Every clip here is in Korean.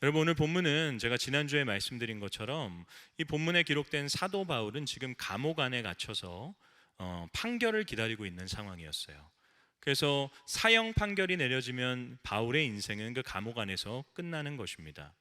여러분, 오늘 본문은 제가 지난주에 말씀드린 것처럼 이 본문에 기록된 사도 바울은 지금 감옥 안에 갇혀서 판결을 기다리고 있는 상황이었어요. 그래서 사형 판결이 내려지면 바울의 인생은 그 감옥 안에서 끝나는 것입니다.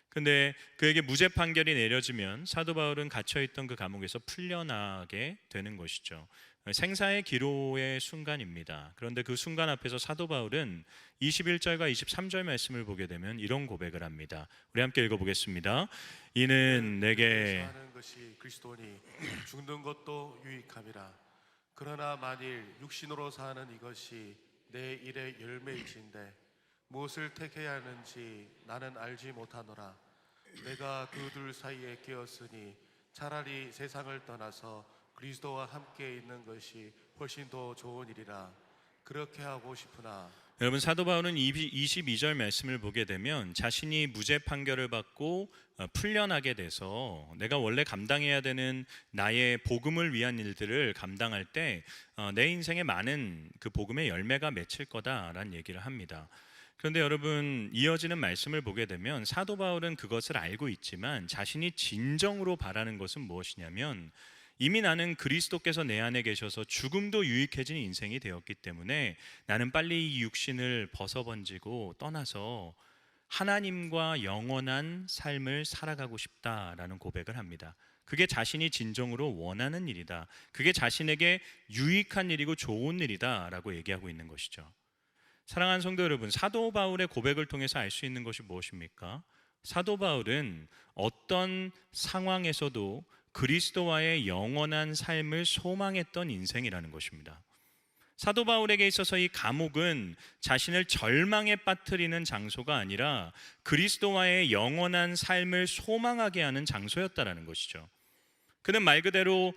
근데 그에게 무죄 판결이 내려지면 사도 바울은 갇혀있던 그 감옥에서 풀려나게 되는 것이죠. 생사의 기로의 순간입니다. 그런데 그 순간 앞에서 사도 바울은 21절과 23절 말씀을 보게 되면 이런 고백을 합니다. 우리 함께 읽어보겠습니다. 이는 내게 사는 것이 그리스도니 죽는 것도 유익함이라. 그러나 만일 육신으로 사는 이것이 내 일의 열매이신데 무엇을 택해야 하는지 나는 알지 못하노라. 내가 그 둘 사이에 끼었으니 차라리 세상을 떠나서 그리스도와 함께 있는 것이 훨씬 더 좋은 일이라. 그렇게 하고 싶으나. 여러분, 사도 바울은 22절 말씀을 보게 되면 자신이 무죄 판결을 받고 풀려나게 돼서 내가 원래 감당해야 되는 나의 복음을 위한 일들을 감당할 때 내 인생에 많은 그 복음의 열매가 맺힐 거다라는 얘기를 합니다. 그런데 여러분, 이어지는 말씀을 보게 되면 사도 바울은 그것을 알고 있지만 자신이 진정으로 바라는 것은 무엇이냐면, 이미 나는 그리스도께서 내 안에 계셔서 죽음도 유익해진 인생이 되었기 때문에 나는 빨리 이 육신을 벗어번지고 떠나서 하나님과 영원한 삶을 살아가고 싶다라는 고백을 합니다. 그게 자신이 진정으로 원하는 일이다. 그게 자신에게 유익한 일이고 좋은 일이다 라고 얘기하고 있는 것이죠. 사랑하는 성도 여러분, 사도 바울의 고백을 통해서 알 수 있는 것이 무엇입니까? 사도 바울은 어떤 상황에서도 그리스도와의 영원한 삶을 소망했던 인생이라는 것입니다. 사도 바울에게 있어서 이 감옥은 자신을 절망에 빠뜨리는 장소가 아니라 그리스도와의 영원한 삶을 소망하게 하는 장소였다라는 것이죠. 그는 말 그대로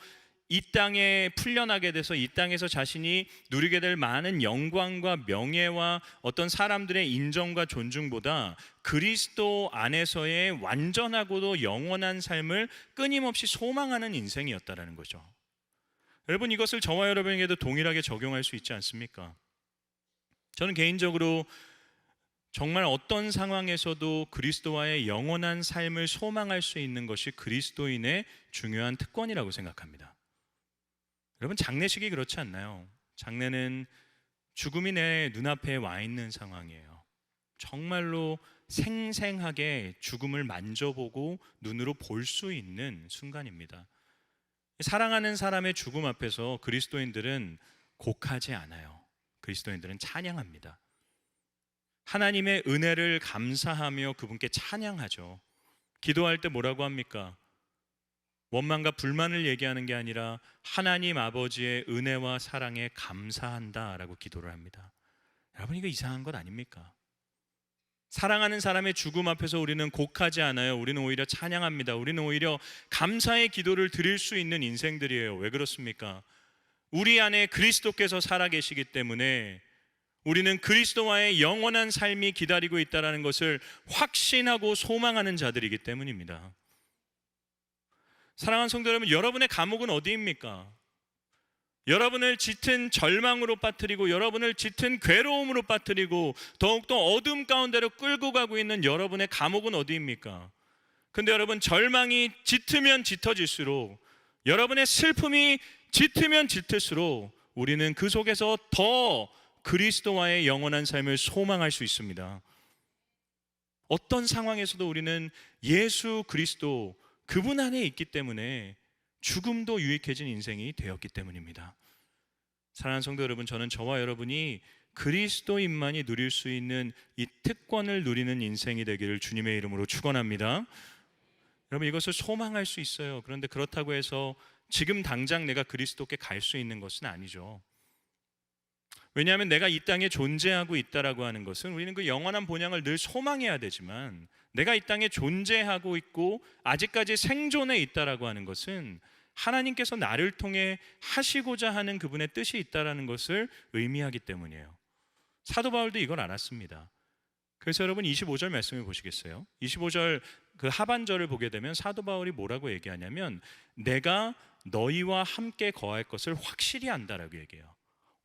이 땅에 풀려나게 돼서 이 땅에서 자신이 누리게 될 많은 영광과 명예와 어떤 사람들의 인정과 존중보다 그리스도 안에서의 완전하고도 영원한 삶을 끊임없이 소망하는 인생이었다라는 거죠. 여러분, 이것을 저와 여러분에게도 동일하게 적용할 수 있지 않습니까? 저는 개인적으로 정말 어떤 상황에서도 그리스도와의 영원한 삶을 소망할 수 있는 것이 그리스도인의 중요한 특권이라고 생각합니다. 여러분, 장례식이 그렇지 않나요? 장례는 죽음이 내 눈앞에 와 있는 상황이에요. 정말로 생생하게 죽음을 만져보고 눈으로 볼 수 있는 순간입니다. 사랑하는 사람의 죽음 앞에서 그리스도인들은 곡하지 않아요. 그리스도인들은 찬양합니다. 하나님의 은혜를 감사하며 그분께 찬양하죠. 기도할 때 뭐라고 합니까? 원망과 불만을 얘기하는 게 아니라 하나님 아버지의 은혜와 사랑에 감사한다라고 기도를 합니다. 여러분, 이거 이상한 것 아닙니까? 사랑하는 사람의 죽음 앞에서 우리는 곡하지 않아요. 우리는 오히려 찬양합니다. 우리는 오히려 감사의 기도를 드릴 수 있는 인생들이에요. 왜 그렇습니까? 우리 안에 그리스도께서 살아계시기 때문에 우리는 그리스도와의 영원한 삶이 기다리고 있다는 것을 확신하고 소망하는 자들이기 때문입니다. 사랑하는 성도 여러분, 여러분의 감옥은 어디입니까? 여러분을 짙은 절망으로 빠뜨리고 여러분을 짙은 괴로움으로 빠뜨리고 더욱더 어둠 가운데로 끌고 가고 있는 여러분의 감옥은 어디입니까? 근데 여러분, 절망이 짙으면 짙어질수록, 여러분의 슬픔이 짙으면 짙을수록 우리는 그 속에서 더 그리스도와의 영원한 삶을 소망할 수 있습니다. 어떤 상황에서도 우리는 예수 그리스도, 그분 안에 있기 때문에 죽음도 유익해진 인생이 되었기 때문입니다. 사랑하는 성도 여러분, 저는 저와 여러분이 그리스도인만이 누릴 수 있는 이 특권을 누리는 인생이 되기를 주님의 이름으로 축원합니다. 여러분, 이것을 소망할 수 있어요. 그런데 그렇다고 해서 지금 당장 내가 그리스도께 갈 수 있는 것은 아니죠. 왜냐하면 내가 이 땅에 존재하고 있다라고 하는 것은 우리는 그 영원한 본향을 늘 소망해야 되지만, 내가 이 땅에 존재하고 있고 아직까지 생존해 있다라고 하는 것은 하나님께서 나를 통해 하시고자 하는 그분의 뜻이 있다라는 것을 의미하기 때문이에요. 사도 바울도 이걸 알았습니다. 그래서 여러분, 25절 말씀을 보시겠어요? 25절 그 하반절을 보게 되면 사도 바울이 뭐라고 얘기하냐면, 내가 너희와 함께 거할 것을 확실히 안다라고 얘기해요.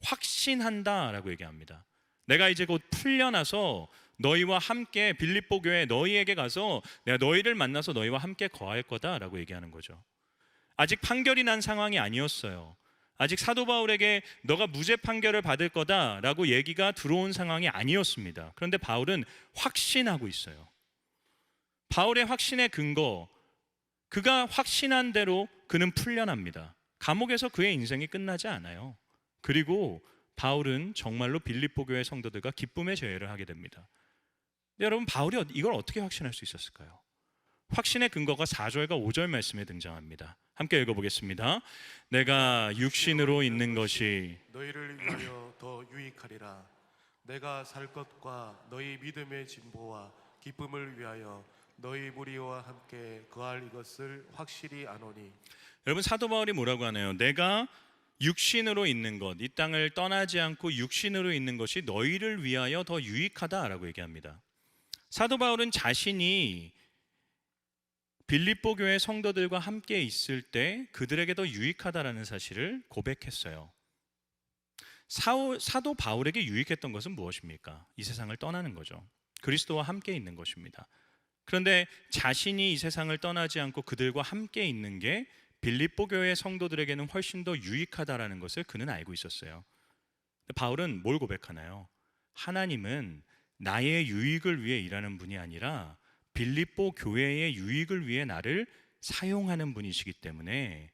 확신한다라고 얘기합니다. 내가 이제 곧 풀려나서 너희와 함께 빌립보 교회 너희에게 가서 내가 너희를 만나서 너희와 함께 거할 거다라고 얘기하는 거죠. 아직 판결이 난 상황이 아니었어요. 아직 사도 바울에게 너가 무죄 판결을 받을 거다라고 얘기가 들어온 상황이 아니었습니다. 그런데 바울은 확신하고 있어요. 바울의 확신의 근거, 그가 확신한 대로 그는 풀려납니다. 감옥에서 그의 인생이 끝나지 않아요. 그리고 바울은 정말로 빌립보 교회 성도들과 기쁨의 제회를 하게 됩니다. 근데 여러분, 바울이 이걸 어떻게 확신할 수 있었을까요? 확신의 근거가 4절과 5절 말씀에 등장합니다. 함께 읽어보겠습니다. 내가 육신으로 있는 것이 너희를 위하여 더 유익하리라. 내가 살 것과 너희 믿음의 진보와 기쁨을 위하여 너희 무리와 함께 거할 이것을 확실히 아노니. 여러분, 사도 바울이 뭐라고 하나요? 내가 육신으로 있는 것, 이 땅을 떠나지 않고 육신으로 있는 것이 너희를 위하여 더 유익하다라고 얘기합니다. 사도 바울은 자신이 빌립보 교회 성도들과 함께 있을 때 그들에게 더 유익하다라는 사실을 고백했어요. 사도 바울에게 유익했던 것은 무엇입니까? 이 세상을 떠나는 거죠. 그리스도와 함께 있는 것입니다. 그런데 자신이 이 세상을 떠나지 않고 그들과 함께 있는 게 빌립보 교회 성도들에게는 훨씬 더 유익하다라는 것을 그는 알고 있었어요. 바울은 뭘 고백하나요? 하나님은 나의 유익을 위해 일하는 분이 아니라 빌립보 교회의 유익을 위해 나를 사용하는 분이시기 때문에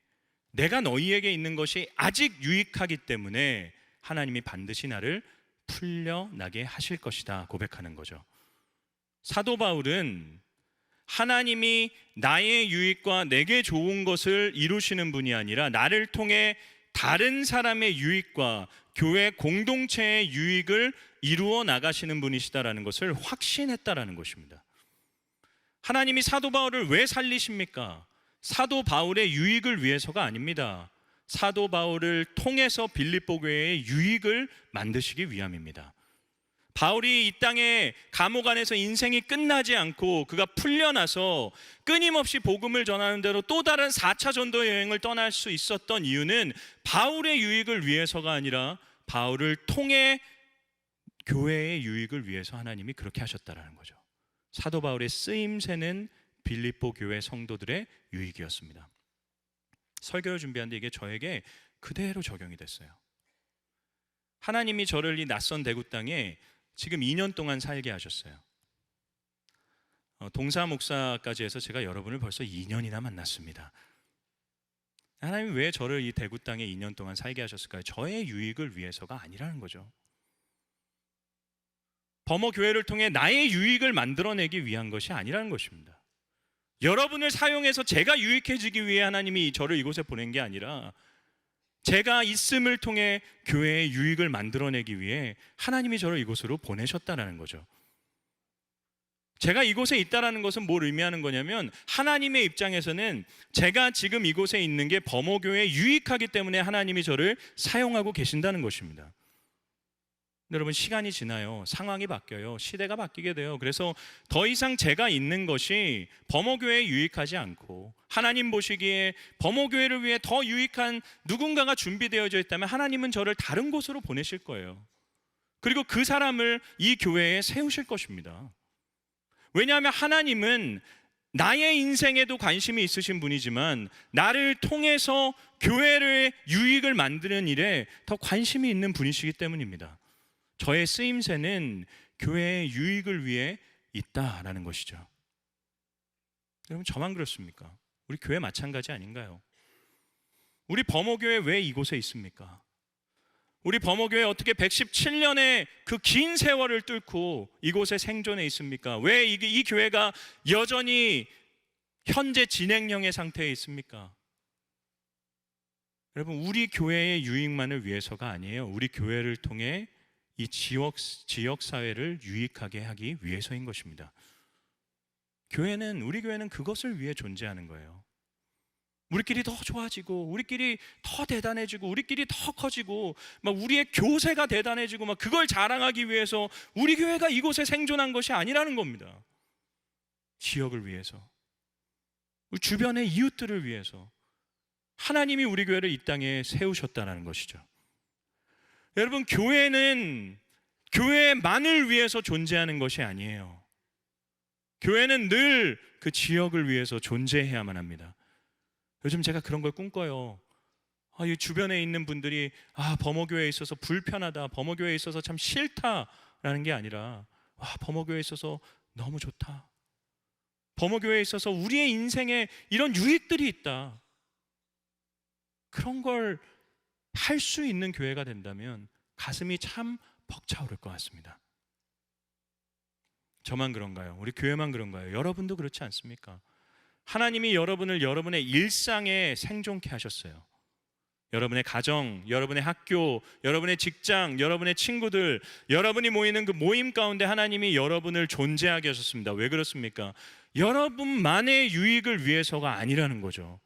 내가 너희에게 있는 것이 아직 유익하기 때문에 하나님이 반드시 나를 풀려나게 하실 것이다 고백하는 거죠. 사도 바울은 하나님이 나의 유익과 내게 좋은 것을 이루시는 분이 아니라 나를 통해 다른 사람의 유익과 교회 공동체의 유익을 이루어 나가시는 분이시다라는 것을 확신했다라는 것입니다. 하나님이 사도 바울을 왜 살리십니까? 사도 바울의 유익을 위해서가 아닙니다. 사도 바울을 통해서 빌립보 교회의 유익을 만드시기 위함입니다. 바울이 이 땅에 감옥 안에서 인생이 끝나지 않고 그가 풀려나서 끊임없이 복음을 전하는 대로 또 다른 4차 전도 여행을 떠날 수 있었던 이유는 바울의 유익을 위해서가 아니라 바울을 통해 교회의 유익을 위해서 하나님이 그렇게 하셨다라는 거죠. 사도 바울의 쓰임새는 빌립보 교회 성도들의 유익이었습니다. 설교를 준비하는데 이게 저에게 그대로 적용이 됐어요. 하나님이 저를 이 낯선 대구 땅에 지금 2년 동안 살게 하셨어요. 동사 목사까지 해서 제가 여러분을 벌써 2년이나 만났습니다. 하나님이 왜 저를 이 대구 땅에 2년 동안 살게 하셨을까요? 저의 유익을 위해서가 아니라는 거죠. 범어 교회를 통해 나의 유익을 만들어내기 위한 것이 아니라는 것입니다. 여러분을 사용해서 제가 유익해지기 위해 하나님이 저를 이곳에 보낸 게 아니라 제가 있음을 통해 교회의 유익을 만들어내기 위해 하나님이 저를 이곳으로 보내셨다는 거죠. 제가 이곳에 있다는 것은 뭘 의미하는 거냐면 하나님의 입장에서는 제가 지금 이곳에 있는 게 범어교회에 유익하기 때문에 하나님이 저를 사용하고 계신다는 것입니다. 여러분, 시간이 지나요. 상황이 바뀌어요. 시대가 바뀌게 돼요. 그래서 더 이상 제가 있는 것이 범어교회에 유익하지 않고 하나님 보시기에 범어교회를 위해 더 유익한 누군가가 준비되어져 있다면 하나님은 저를 다른 곳으로 보내실 거예요. 그리고 그 사람을 이 교회에 세우실 것입니다. 왜냐하면 하나님은 나의 인생에도 관심이 있으신 분이지만 나를 통해서 교회를 유익을 만드는 일에 더 관심이 있는 분이시기 때문입니다. 저의 쓰임새는 교회의 유익을 위해 있다라는 것이죠. 여러분, 저만 그렇습니까? 우리 교회 마찬가지 아닌가요? 우리 범어교회 왜 이곳에 있습니까? 우리 범어교회 어떻게 117년의 그 긴 세월을 뚫고 이곳에 생존해 있습니까? 왜 이 교회가 여전히 현재 진행형의 상태에 있습니까? 여러분, 우리 교회의 유익만을 위해서가 아니에요. 우리 교회를 통해 이 지역 사회를 유익하게 하기 위해서인 것입니다. 우리 교회는 그것을 위해 존재하는 거예요. 우리끼리 더 좋아지고 우리끼리 더 대단해지고 우리끼리 더 커지고 막 우리의 교세가 대단해지고 막 그걸 자랑하기 위해서 우리 교회가 이곳에 생존한 것이 아니라는 겁니다. 지역을 위해서, 우리 주변의 이웃들을 위해서 하나님이 우리 교회를 이 땅에 세우셨다는 것이죠. 여러분, 교회는 교회만을 위해서 존재하는 것이 아니에요. 교회는 늘 그 지역을 위해서 존재해야만 합니다. 요즘 제가 그런 걸 꿈꿔요. 이 주변에 있는 분들이 범어교회에 있어서 불편하다, 범어교회에 있어서 참 싫다라는 게 아니라 범어교회에 있어서 너무 좋다, 범어교회에 있어서 우리의 인생에 이런 유익들이 있다. 그런 걸 할 수 있는 교회가 된다면 가슴이 참 벅차오를 것 같습니다. 저만 그런가요? 우리 교회만 그런가요? 여러분도 그렇지 않습니까? 하나님이 여러분을 여러분의 일상에 생존케 하셨어요. 여러분의 가정, 여러분의 학교, 여러분의 직장, 여러분의 친구들, 여러분이 모이는 그 모임 가운데 하나님이 여러분을 존재하게 하셨습니다. 왜 그렇습니까? 여러분만의 유익을 위해서가 아니라는 거죠.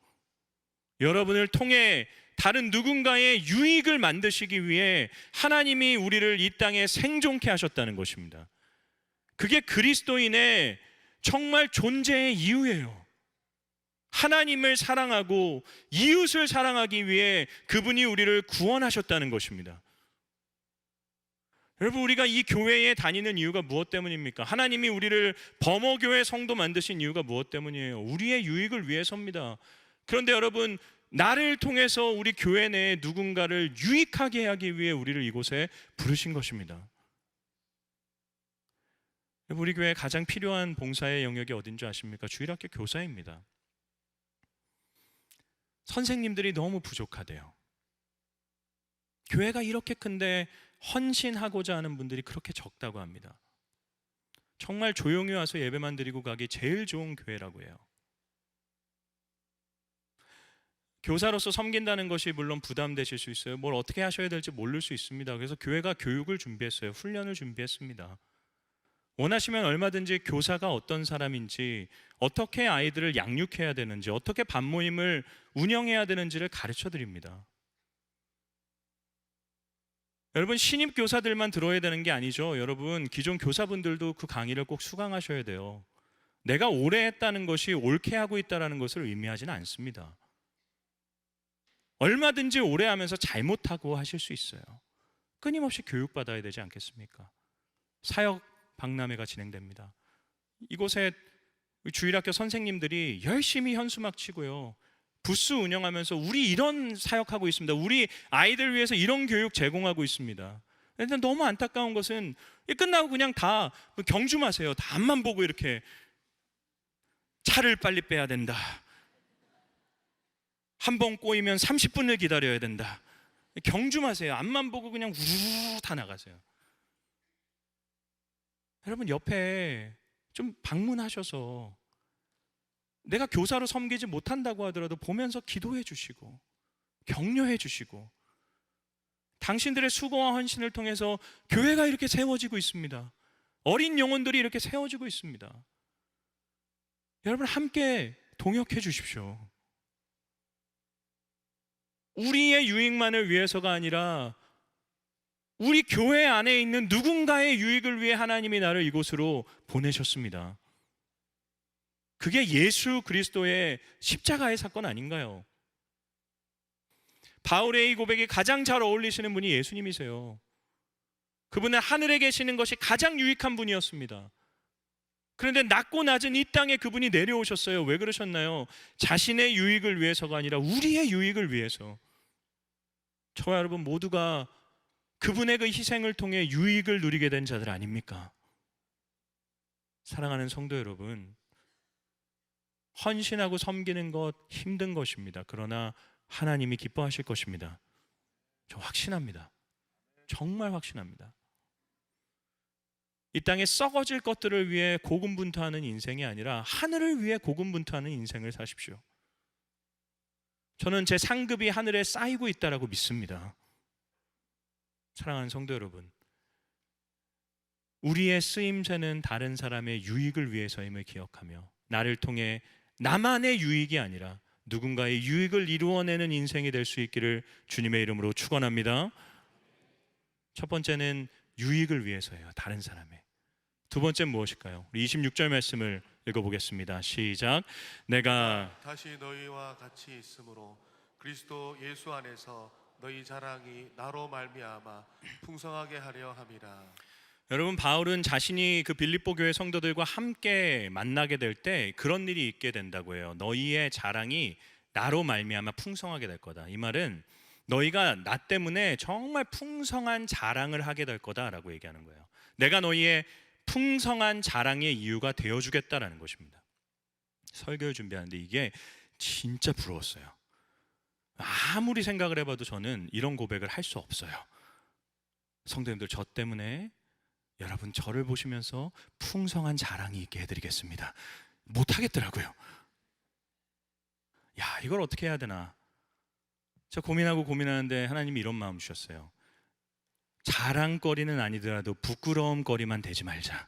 여러분을 통해 다른 누군가의 유익을 만드시기 위해 하나님이 우리를 이 땅에 생존케 하셨다는 것입니다. 그게 그리스도인의 정말 존재의 이유예요. 하나님을 사랑하고 이웃을 사랑하기 위해 그분이 우리를 구원하셨다는 것입니다. 여러분, 우리가 이 교회에 다니는 이유가 무엇 때문입니까? 하나님이 우리를 범어교회 성도 만드신 이유가 무엇 때문이에요? 우리의 유익을 위해서입니다. 그런데 여러분, 나를 통해서 우리 교회 내에 누군가를 유익하게 하기 위해 우리를 이곳에 부르신 것입니다. 우리 교회에 가장 필요한 봉사의 영역이 어딘지 아십니까? 주일학교 교사입니다. 선생님들이 너무 부족하대요. 교회가 이렇게 큰데 헌신하고자 하는 분들이 그렇게 적다고 합니다. 정말 조용히 와서 예배만 드리고 가기 제일 좋은 교회라고 해요. 교사로서 섬긴다는 것이 물론 부담되실 수 있어요. 뭘 어떻게 하셔야 될지 모를 수 있습니다. 그래서 교회가 교육을 준비했어요. 훈련을 준비했습니다. 원하시면 얼마든지 교사가 어떤 사람인지, 어떻게 아이들을 양육해야 되는지, 어떻게 반모임을 운영해야 되는지를 가르쳐 드립니다. 여러분, 신입 교사들만 들어야 되는 게 아니죠. 여러분, 기존 교사분들도 그 강의를 꼭 수강하셔야 돼요. 내가 오래 했다는 것이 옳게 하고 있다는 것을 의미하지는 않습니다. 얼마든지 오래 하면서 잘못하고 하실 수 있어요. 끊임없이 교육받아야 되지 않겠습니까? 사역 박람회가 진행됩니다. 이곳에 주일학교 선생님들이 열심히 현수막 치고요, 부스 운영하면서 우리 이런 사역하고 있습니다, 우리 아이들 위해서 이런 교육 제공하고 있습니다. 근데 너무 안타까운 것은 끝나고 그냥 다 경주마세요. 다 앞만 보고 이렇게 차를 빨리 빼야 된다, 한 번 꼬이면 30분을 기다려야 된다, 경주마세요. 앞만 보고 그냥 우르르 다 나가세요. 여러분, 옆에 좀 방문하셔서 내가 교사로 섬기지 못한다고 하더라도 보면서 기도해 주시고 격려해 주시고, 당신들의 수고와 헌신을 통해서 교회가 이렇게 세워지고 있습니다. 어린 영혼들이 이렇게 세워지고 있습니다. 여러분, 함께 동역해 주십시오. 우리의 유익만을 위해서가 아니라 우리 교회 안에 있는 누군가의 유익을 위해 하나님이 나를 이곳으로 보내셨습니다. 그게 예수 그리스도의 십자가의 사건 아닌가요? 바울의 이 고백이 가장 잘 어울리시는 분이 예수님이세요. 그분은 하늘에 계시는 것이 가장 유익한 분이었습니다. 그런데 낮고 낮은 이 땅에 그분이 내려오셨어요. 왜 그러셨나요? 자신의 유익을 위해서가 아니라 우리의 유익을 위해서. 저와 여러분 모두가 그분의 그 희생을 통해 유익을 누리게 된 자들 아닙니까? 사랑하는 성도 여러분, 헌신하고 섬기는 것 힘든 것입니다. 그러나 하나님이 기뻐하실 것입니다. 저 확신합니다. 정말 확신합니다. 이 땅에 썩어질 것들을 위해 고군분투하는 인생이 아니라 하늘을 위해 고군분투하는 인생을 사십시오. 저는 제 상급이 하늘에 쌓이고 있다라고 믿습니다. 사랑하는 성도 여러분, 우리의 쓰임새는 다른 사람의 유익을 위해서임을 기억하며 나를 통해 나만의 유익이 아니라 누군가의 유익을 이루어내는 인생이 될 수 있기를 주님의 이름으로 축원합니다. 첫 번째는 유익을 위해서예요. 다른 사람의. 두 번째는 무엇일까요? 우리 26절 말씀을 읽어보겠습니다. 시작. 내가 다시 너희와 같이 있으므로 그리스도 예수 안에서 너희 자랑이 나로 말미암아 풍성하게 하려 함이라. 여러분, 바울은 자신이 그 빌립보 교회 성도들과 함께 만나게 될 때 그런 일이 있게 된다고 해요. 너희의 자랑이 나로 말미암아 풍성하게 될 거다. 이 말은 너희가 나 때문에 정말 풍성한 자랑을 하게 될 거다라고 얘기하는 거예요. 내가 너희의 풍성한 자랑의 이유가 되어주겠다라는 것입니다. 설교를 준비하는데 이게 진짜 부러웠어요. 아무리 생각을 해봐도 저는 이런 고백을 할 수 없어요. 성도님들, 저 때문에 여러분 저를 보시면서 풍성한 자랑이 있게 해드리겠습니다. 못하겠더라고요. 야, 이걸 어떻게 해야 되나? 저 고민하는데 하나님이 이런 마음 주셨어요. 자랑거리는 아니더라도 부끄러움거리만 되지 말자.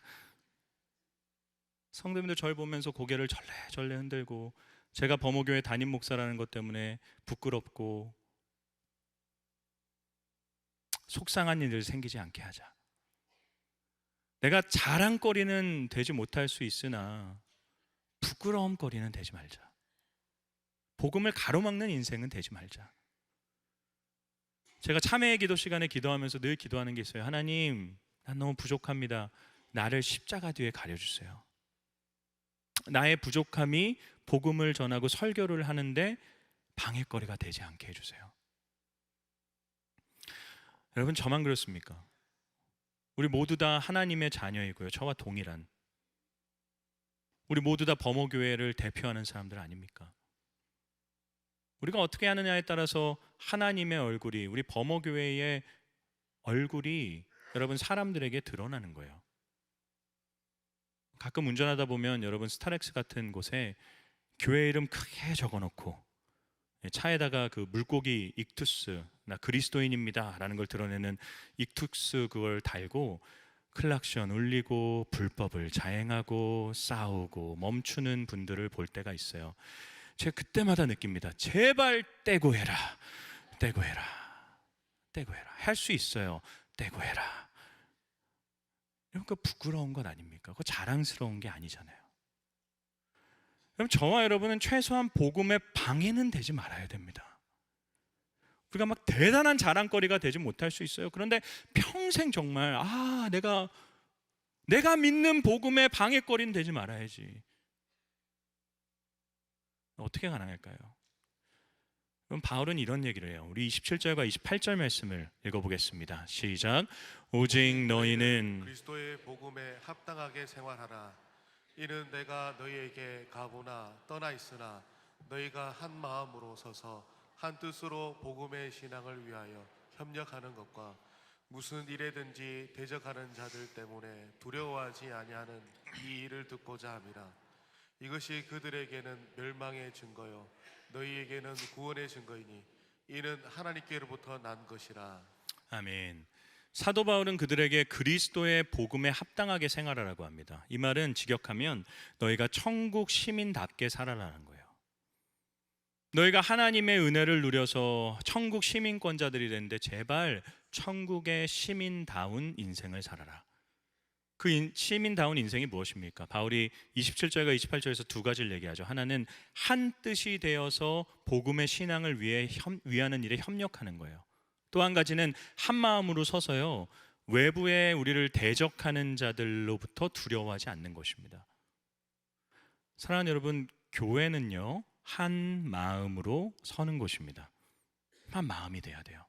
성도님들 저를 보면서 고개를 절레절레 흔들고, 제가 범호교회 담임 목사라는 것 때문에 부끄럽고 속상한 일들 생기지 않게 하자. 내가 자랑거리는 되지 못할 수 있으나 부끄러움거리는 되지 말자. 복음을 가로막는 인생은 되지 말자. 제가 참회의 기도 시간에 기도하면서 늘 기도하는 게 있어요. 하나님, 난 너무 부족합니다. 나를 십자가 뒤에 가려주세요. 나의 부족함이 복음을 전하고 설교를 하는데 방해거리가 되지 않게 해주세요. 여러분, 저만 그렇습니까? 우리 모두 다 하나님의 자녀이고요. 저와 동일한, 우리 모두 다 범호교회를 대표하는 사람들 아닙니까? 우리가 어떻게 하느냐에 따라서 하나님의 얼굴이, 우리 범호교회의 얼굴이 여러분 사람들에게 드러나는 거예요. 가끔 운전하다 보면 여러분 스타렉스 같은 곳에 교회 이름 크게 적어놓고 차에다가 그 물고기 익투스, 나 그리스도인입니다 라는 걸 드러내는 익투스 그걸 달고 클락션 울리고 불법을 자행하고 싸우고 멈추는 분들을 볼 때가 있어요. 제가 그때마다 느낍니다. 제발 떼고 해라, 떼고 해라, 떼고 해라. 할 수 있어요. 떼고 해라. 이런 거 부끄러운 건 아닙니까? 그거 자랑스러운 게 아니잖아요. 그럼 저와 여러분은 최소한 복음의 방해는 되지 말아야 됩니다. 우리가 막 대단한 자랑거리가 되지 못할 수 있어요. 그런데 평생 정말 내가 믿는 복음의 방해거리는 되지 말아야지. 어떻게 가능할까요? 그럼 바울은 이런 얘기를 해요. 우리 27절과 28절 말씀을 읽어보겠습니다. 시작. 오직 너희는 그리스도의 복음에 합당하게 생활하라. 이는 내가 너희에게 가보나 떠나 있으나 너희가 한 마음으로 서서 한 뜻으로 복음의 신앙을 위하여 협력하는 것과 무슨 일에든지 대적하는 자들 때문에 두려워하지 아니하는 이 일을 듣고자 함이라. 이것이 그들에게는 멸망의 증거요 너희에게는 구원의 증거이니 이는 하나님께로부터 난 것이라. 아멘. 사도 바울은 그들에게 그리스도의 복음에 합당하게 생활하라고 합니다. 이 말은 직역하면 너희가 천국 시민답게 살아라는 거예요. 너희가 하나님의 은혜를 누려서 천국 시민권자들이 되는데 제발 천국의 시민다운 인생을 살아라. 그 시민다운 인생이 무엇입니까? 바울이 27절과 28절에서 두 가지를 얘기하죠. 하나는 한 뜻이 되어서 복음의 신앙을 위하는 일에 협력하는 거예요. 또 한 가지는 한 마음으로 서서요, 외부에 우리를 대적하는 자들로부터 두려워하지 않는 것입니다. 사랑하는 여러분, 교회는요 한 마음으로 서는 곳입니다. 한 마음이 돼야 돼요.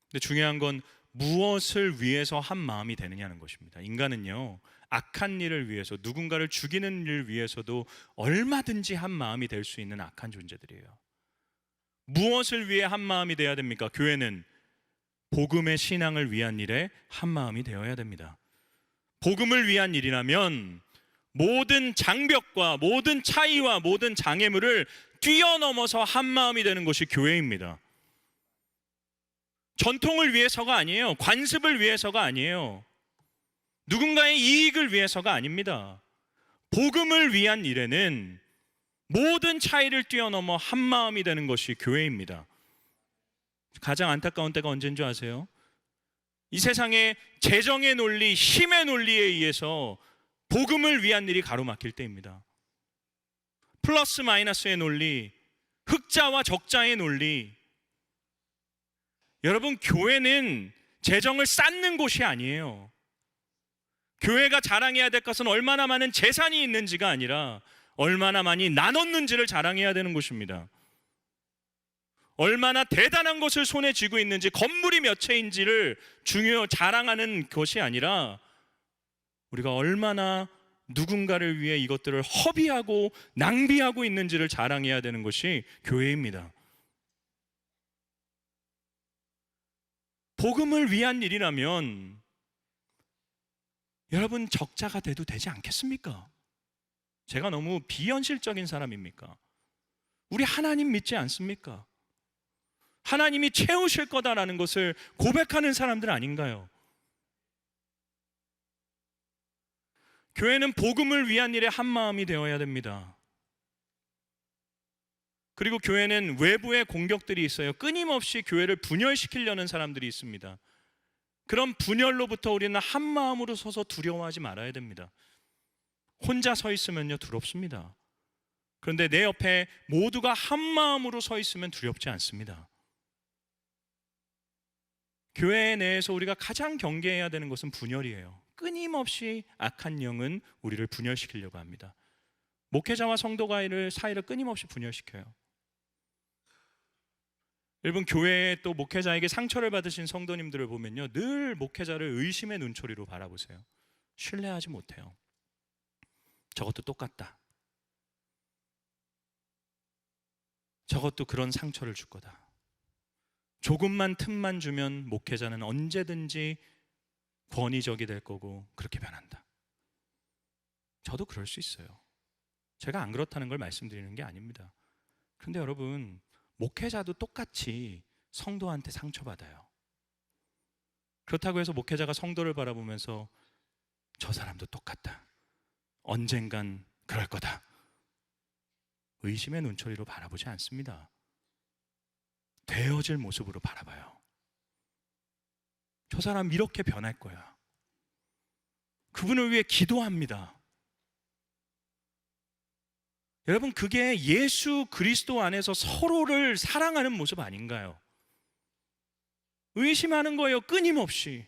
근데 중요한 건 무엇을 위해서 한 마음이 되느냐는 것입니다. 인간은요 악한 일을 위해서, 누군가를 죽이는 일을 위해서도 얼마든지 한 마음이 될 수 있는 악한 존재들이에요. 무엇을 위해 한 마음이 돼야 됩니까? 교회는 복음의 신앙을 위한 일에 한 마음이 되어야 됩니다. 복음을 위한 일이라면 모든 장벽과 모든 차이와 모든 장애물을 뛰어넘어서 한 마음이 되는 것이 교회입니다. 전통을 위해서가 아니에요. 관습을 위해서가 아니에요. 누군가의 이익을 위해서가 아닙니다. 복음을 위한 일에는 모든 차이를 뛰어넘어 한 마음이 되는 것이 교회입니다. 가장 안타까운 때가 언제인 줄 아세요? 이 세상의 재정의 논리, 힘의 논리에 의해서 복음을 위한 일이 가로막힐 때입니다. 플러스 마이너스의 논리, 흑자와 적자의 논리. 여러분, 교회는 재정을 쌓는 곳이 아니에요. 교회가 자랑해야 될 것은 얼마나 많은 재산이 있는지가 아니라 얼마나 많이 나눴는지를 자랑해야 되는 것입니다. 얼마나 대단한 것을 손에 쥐고 있는지, 건물이 몇 채인지를 자랑하는 것이 아니라 우리가 얼마나 누군가를 위해 이것들을 허비하고 낭비하고 있는지를 자랑해야 되는 것이 교회입니다. 복음을 위한 일이라면 여러분 적자가 돼도 되지 않겠습니까? 제가 너무 비현실적인 사람입니까? 우리 하나님 믿지 않습니까? 하나님이 채우실 거다라는 것을 고백하는 사람들 아닌가요? 교회는 복음을 위한 일에 한마음이 되어야 됩니다. 그리고 교회는 외부의 공격들이 있어요. 끊임없이 교회를 분열시키려는 사람들이 있습니다. 그런 분열로부터 우리는 한마음으로 서서 두려워하지 말아야 됩니다. 혼자 서 있으면요 두렵습니다. 그런데 내 옆에 모두가 한마음으로 서 있으면 두렵지 않습니다. 교회 내에서 우리가 가장 경계해야 되는 것은 분열이에요. 끊임없이 악한 영은 우리를 분열시키려고 합니다. 목회자와 성도가 사이를 끊임없이 분열시켜요. 여러분, 교회에 또 목회자에게 상처를 받으신 성도님들을 보면요 늘 목회자를 의심의 눈초리로 바라보세요. 신뢰하지 못해요. 저것도 똑같다. 저것도 그런 상처를 줄 거다. 조금만 틈만 주면 목회자는 언제든지 권위적이 될 거고 그렇게 변한다. 저도 그럴 수 있어요. 제가 안 그렇다는 걸 말씀드리는 게 아닙니다. 그런데 여러분, 목회자도 똑같이 성도한테 상처받아요. 그렇다고 해서 목회자가 성도를 바라보면서 저 사람도 똑같다, 언젠간 그럴 거다, 의심의 눈초리로 바라보지 않습니다. 되어질 모습으로 바라봐요. 저 사람 이렇게 변할 거야. 그분을 위해 기도합니다. 여러분, 그게 예수 그리스도 안에서 서로를 사랑하는 모습 아닌가요? 의심하는 거예요. 끊임없이.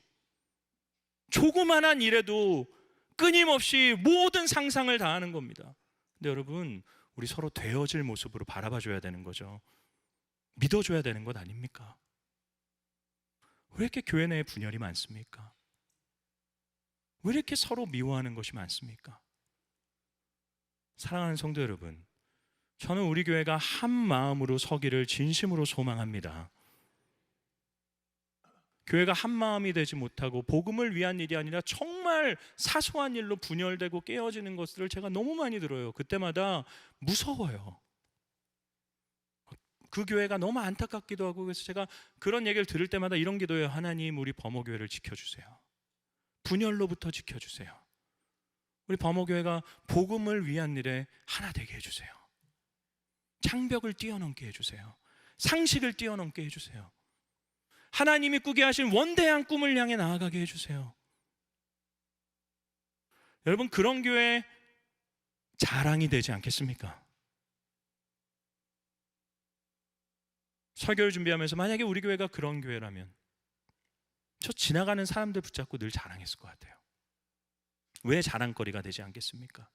조그만한 일에도 끊임없이 모든 상상을 다하는 겁니다. 근데 여러분, 우리 서로 되어질 모습으로 바라봐줘야 되는 거죠. 믿어줘야 되는 것 아닙니까? 왜 이렇게 교회 내에 분열이 많습니까? 왜 이렇게 서로 미워하는 것이 많습니까? 사랑하는 성도 여러분, 저는 우리 교회가 한 마음으로 서기를 진심으로 소망합니다. 교회가 한 마음이 되지 못하고 복음을 위한 일이 아니라 정말 사소한 일로 분열되고 깨어지는 것들을 제가 너무 많이 들어요. 그때마다 무서워요. 그 교회가 너무 안타깝기도 하고, 그래서 제가 그런 얘기를 들을 때마다 이런 기도해요. 하나님, 우리 범어교회를 지켜주세요. 분열로부터 지켜주세요. 우리 범어교회가 복음을 위한 일에 하나 되게 해주세요. 장벽을 뛰어넘게 해주세요. 상식을 뛰어넘게 해주세요. 하나님이 꾸게 하신 원대한 꿈을 향해 나아가게 해주세요. 여러분, 그런 교회 자랑이 되지 않겠습니까? 설교를 준비하면서 만약에 우리 교회가 그런 교회라면 저 지나가는 사람들 붙잡고 늘 자랑했을 것 같아요. 왜 자랑거리가 되지 않겠습니까?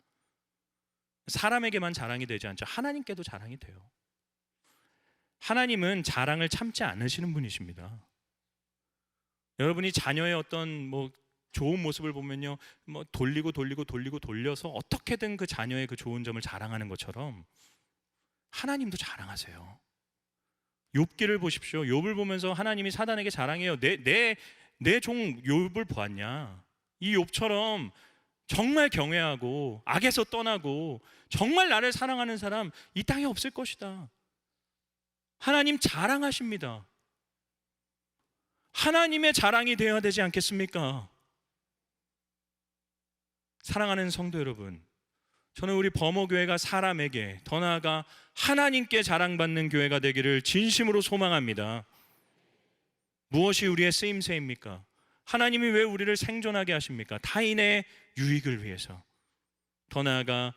사람에게만 자랑이 되지 않죠. 하나님께도 자랑이 돼요. 하나님은 자랑을 참지 않으시는 분이십니다. 여러분이 자녀의 어떤 좋은 모습을 보면요, 돌려서 어떻게든 그 자녀의 그 좋은 점을 자랑하는 것처럼 하나님도 자랑하세요. 욥기를 보십시오. 욥을 보면서 하나님이 사단에게 자랑해요. 내 종 욥을 보았냐? 이 욥처럼 정말 경외하고 악에서 떠나고 정말 나를 사랑하는 사람 이 땅에 없을 것이다. 하나님 자랑하십니다. 하나님의 자랑이 되어야 되지 않겠습니까? 사랑하는 성도 여러분, 저는 우리 범어교회가 사람에게, 더 나아가 하나님께 자랑받는 교회가 되기를 진심으로 소망합니다. 무엇이 우리의 쓰임새입니까? 하나님이 왜 우리를 생존하게 하십니까? 타인의 유익을 위해서. 더 나아가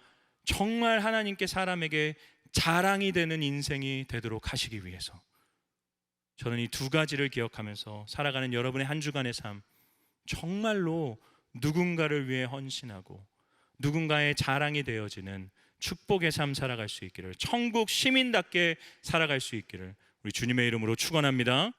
정말 하나님께, 사람에게 자랑이 되는 인생이 되도록 하시기 위해서. 저는 이 두 가지를 기억하면서 살아가는 여러분의 한 주간의 삶, 정말로 누군가를 위해 헌신하고 누군가의 자랑이 되어지는 축복의 삶 살아갈 수 있기를, 천국 시민답게 살아갈 수 있기를 우리 주님의 이름으로 축원합니다.